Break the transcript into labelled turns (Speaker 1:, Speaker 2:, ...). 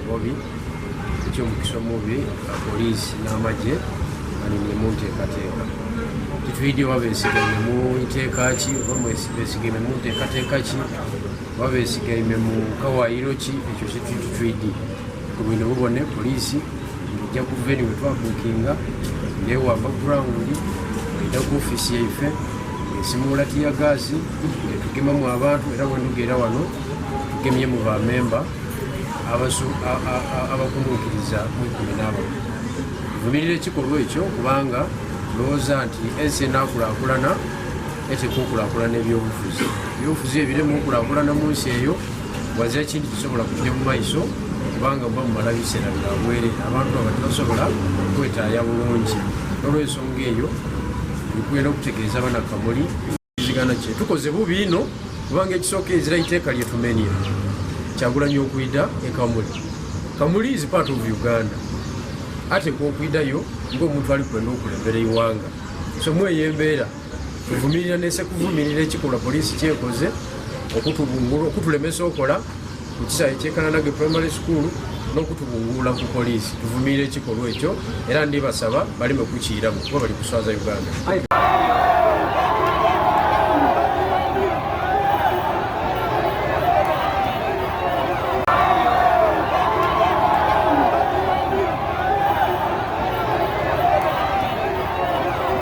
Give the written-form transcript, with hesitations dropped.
Speaker 1: Mubi ekyomukisa mubi poliisi n'amagye bali mu nteekateeka kituyidde oba beesigaime mu nteeka ki oba beesigaime mu nteekateeka ki oba beesigaime mu kawaayiro ki ekyo kituyidde ku bino bubone poliisi ejja kuva eri we twabuukinga ngeewa background eda ku ofiisi yaife esimuula tiya gaasi etugemamu abantu era wendugeera wano tugemyemu bamemba abakunuukiriza mu 14 vumirira ekikolwa ekyo kubanga lowooza nti ensi enaakulaakulana eteeka okulaakulana ebyobufuzi ebiremu okulaakulana mu nsi eyo wazira kintu kisobola kujja mu maiso kubanga muba mumala biseera bya bwereere abantu aba tebasobola kwetaaya bulungi olw'ensonga eyo tugenda okutegeeza banakamuli zigana kye tukoze bubi ino kubanga ekisooka ezira iteeka lyetumenya Kyagulanyi okwida ekamuli kamuli is part of Uganda ate kwokwidayo ng'omuntu ali kwenda okulembera iwanga so mweyo embeera tuvumirira nese kuvumirira ekikolwa poliisi kyekoze okutubungula okutulemesa okola ku kisaawe ky'Ekananage primary school n'okutubungula ku poliisi tuvumirira ekikolwa ekyo era ndibasaba baleme kukiiramu kuba bali kuswaza Uganda.